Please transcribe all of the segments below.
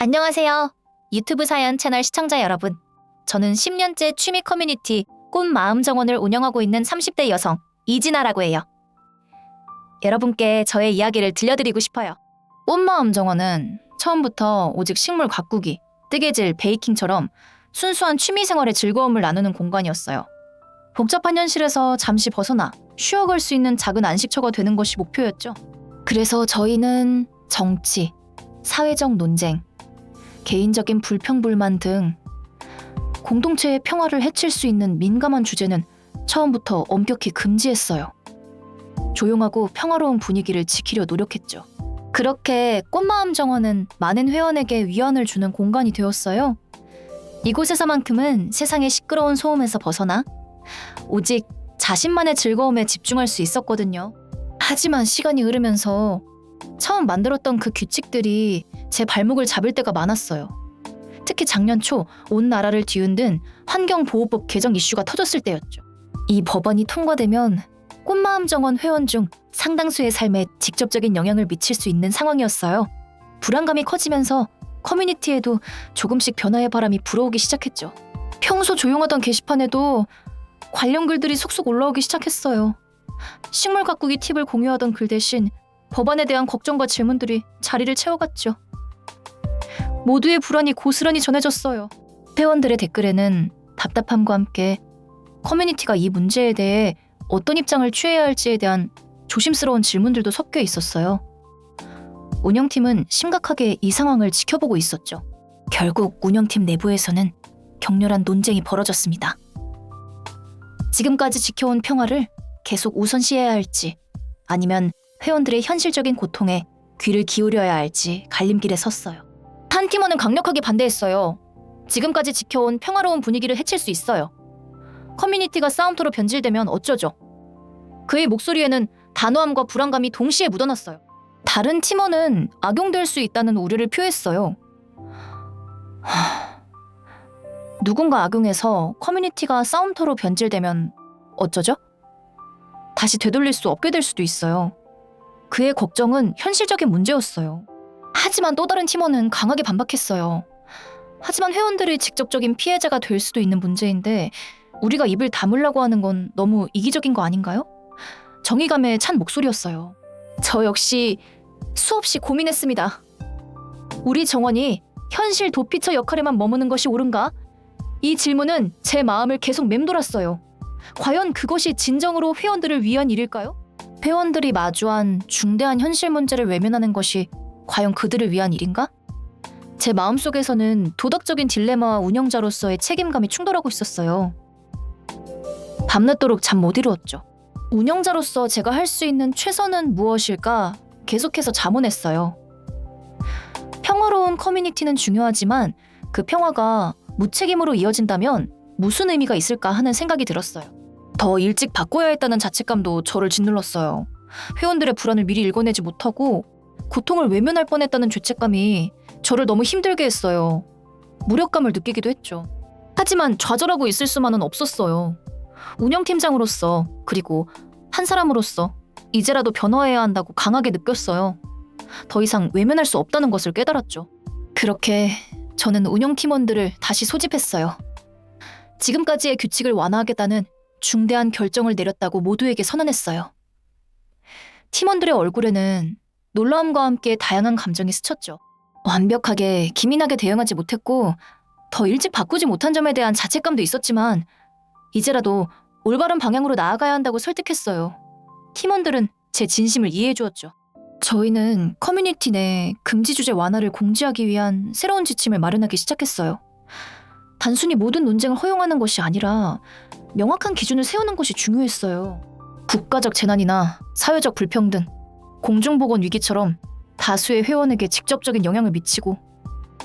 안녕하세요. 유튜브 사연 채널 시청자 여러분. 저는 10년째 취미 커뮤니티 꽃마음정원을 운영하고 있는 30대 여성 이진아라고 해요. 여러분께 저의 이야기를 들려드리고 싶어요. 꽃마음정원은 처음부터 오직 식물 가꾸기, 뜨개질, 베이킹처럼 순수한 취미생활의 즐거움을 나누는 공간이었어요. 복잡한 현실에서 잠시 벗어나 쉬어갈 수 있는 작은 안식처가 되는 것이 목표였죠. 그래서 저희는 정치, 사회적 논쟁, 개인적인 불평불만 등 공동체의 평화를 해칠 수 있는 민감한 주제는 처음부터 엄격히 금지했어요. 조용하고 평화로운 분위기를 지키려 노력했죠. 그렇게 꽃마음정원은 많은 회원에게 위안을 주는 공간이 되었어요. 이곳에서만큼은 세상의 시끄러운 소음에서 벗어나 오직 자신만의 즐거움에 집중할 수 있었거든요. 하지만 시간이 흐르면서 처음 만들었던 그 규칙들이 제 발목을 잡을 때가 많았어요. 특히 작년 초 온 나라를 뒤흔든 환경보호법 개정 이슈가 터졌을 때였죠. 이 법안이 통과되면 꽃마음정원 회원 중 상당수의 삶에 직접적인 영향을 미칠 수 있는 상황이었어요. 불안감이 커지면서 커뮤니티에도 조금씩 변화의 바람이 불어오기 시작했죠. 평소 조용하던 게시판에도 관련 글들이 속속 올라오기 시작했어요. 식물 가꾸기 팁을 공유하던 글 대신 법안에 대한 걱정과 질문들이 자리를 채워갔죠. 모두의 불안이 고스란히 전해졌어요. 회원들의 댓글에는 답답함과 함께 커뮤니티가 이 문제에 대해 어떤 입장을 취해야 할지에 대한 조심스러운 질문들도 섞여 있었어요. 운영팀은 심각하게 이 상황을 지켜보고 있었죠. 결국 운영팀 내부에서는 격렬한 논쟁이 벌어졌습니다. 지금까지 지켜온 평화를 계속 우선시해야 할지 아니면 회원들의 현실적인 고통에 귀를 기울여야 할지 갈림길에 섰어요. 한 팀원은 강력하게 반대했어요. 지금까지 지켜온 평화로운 분위기를 해칠 수 있어요. 커뮤니티가 싸움터로 변질되면 어쩌죠? 그의 목소리에는 단호함과 불안감이 동시에 묻어났어요. 다른 팀원은 악용될 수 있다는 우려를 표했어요. 누군가 악용해서 커뮤니티가 싸움터로 변질되면 어쩌죠? 다시 되돌릴 수 없게 될 수도 있어요. 그의 걱정은 현실적인 문제였어요. 하지만 또 다른 팀원은 강하게 반박했어요. 하지만 회원들이 직접적인 피해자가 될 수도 있는 문제인데 우리가 입을 다물라고 하는 건 너무 이기적인 거 아닌가요? 정의감에 찬 목소리였어요. 저 역시 수없이 고민했습니다. 우리 정원이 현실 도피처 역할에만 머무는 것이 옳은가? 이 질문은 제 마음을 계속 맴돌았어요. 과연 그것이 진정으로 회원들을 위한 일일까요? 회원들이 마주한 중대한 현실 문제를 외면하는 것이 과연 그들을 위한 일인가? 제 마음속에서는 도덕적인 딜레마와 운영자로서의 책임감이 충돌하고 있었어요. 밤늦도록 잠 못 이루었죠. 운영자로서 제가 할 수 있는 최선은 무엇일까 계속해서 자문했어요. 평화로운 커뮤니티는 중요하지만 그 평화가 무책임으로 이어진다면 무슨 의미가 있을까 하는 생각이 들었어요. 더 일찍 바꿔야 했다는 자책감도 저를 짓눌렀어요. 회원들의 불안을 미리 읽어내지 못하고 고통을 외면할 뻔했다는 죄책감이 저를 너무 힘들게 했어요. 무력감을 느끼기도 했죠. 하지만 좌절하고 있을 수만은 없었어요. 운영팀장으로서 그리고 한 사람으로서 이제라도 변화해야 한다고 강하게 느꼈어요. 더 이상 외면할 수 없다는 것을 깨달았죠. 그렇게 저는 운영팀원들을 다시 소집했어요. 지금까지의 규칙을 완화하겠다는 중대한 결정을 내렸다고 모두에게 선언했어요. 팀원들의 얼굴에는 놀라움과 함께 다양한 감정이 스쳤죠. 완벽하게 기민하게 대응하지 못했고 더 일찍 바꾸지 못한 점에 대한 자책감도 있었지만 이제라도 올바른 방향으로 나아가야 한다고 설득했어요. 팀원들은 제 진심을 이해해 주었죠. 저희는 커뮤니티 내 금지 주제 완화를 공지하기 위한 새로운 지침을 마련하기 시작했어요. 단순히 모든 논쟁을 허용하는 것이 아니라 명확한 기준을 세우는 것이 중요했어요. 국가적 재난이나 사회적 불평등, 공중보건 위기처럼 다수의 회원에게 직접적인 영향을 미치고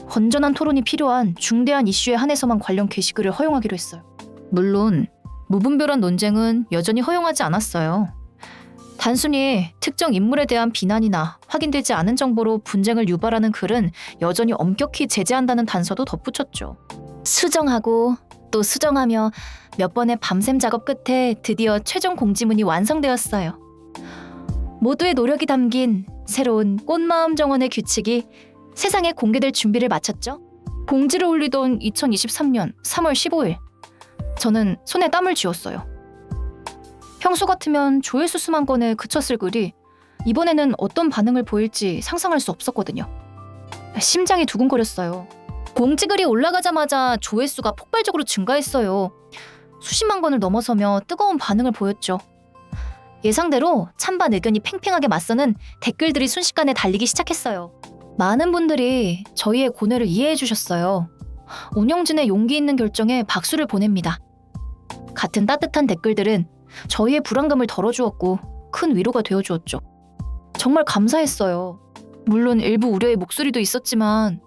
건전한 토론이 필요한 중대한 이슈에 한해서만 관련 게시글을 허용하기로 했어요. 물론 무분별한 논쟁은 여전히 허용하지 않았어요. 단순히 특정 인물에 대한 비난이나 확인되지 않은 정보로 분쟁을 유발하는 글은 여전히 엄격히 제재한다는 단서도 덧붙였죠. 수정하고 또 수정하며 몇 번의 밤샘 작업 끝에 드디어 최종 공지문이 완성되었어요. 모두의 노력이 담긴 새로운 꽃마음정원의 규칙이 세상에 공개될 준비를 마쳤죠. 공지를 올리던 2023년 3월 15일. 저는 손에 땀을 쥐었어요. 평소 같으면 조회수 수만 건에 그쳤을 글이 이번에는 어떤 반응을 보일지 상상할 수 없었거든요. 심장이 두근거렸어요. 공지글이 올라가자마자 조회수가 폭발적으로 증가했어요. 수십만 건을 넘어서며 뜨거운 반응을 보였죠. 예상대로 찬반 의견이 팽팽하게 맞서는 댓글들이 순식간에 달리기 시작했어요. 많은 분들이 저희의 고뇌를 이해해 주셨어요. 운영진의 용기 있는 결정에 박수를 보냅니다. 같은 따뜻한 댓글들은 저희의 불안감을 덜어주었고 큰 위로가 되어주었죠. 정말 감사했어요. 물론 일부 우려의 목소리도 있었지만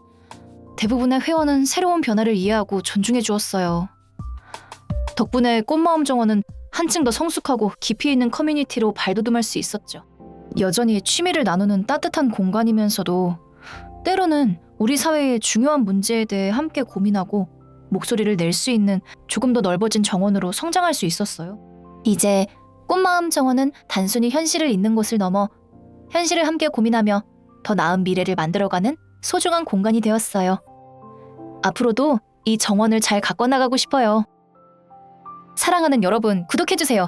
대부분의 회원은 새로운 변화를 이해하고 존중해 주었어요. 덕분에 꽃마음 정원은 한층 더 성숙하고 깊이 있는 커뮤니티로 발돋움할 수 있었죠. 여전히 취미를 나누는 따뜻한 공간이면서도 때로는 우리 사회의 중요한 문제에 대해 함께 고민하고 목소리를 낼 수 있는 조금 더 넓어진 정원으로 성장할 수 있었어요. 이제 꽃마음 정원은 단순히 현실을 잇는 곳을 넘어 현실을 함께 고민하며 더 나은 미래를 만들어가는 소중한 공간이 되었어요. 앞으로도 이 정원을 잘 가꿔나가고 싶어요. 사랑하는 여러분, 구독해주세요.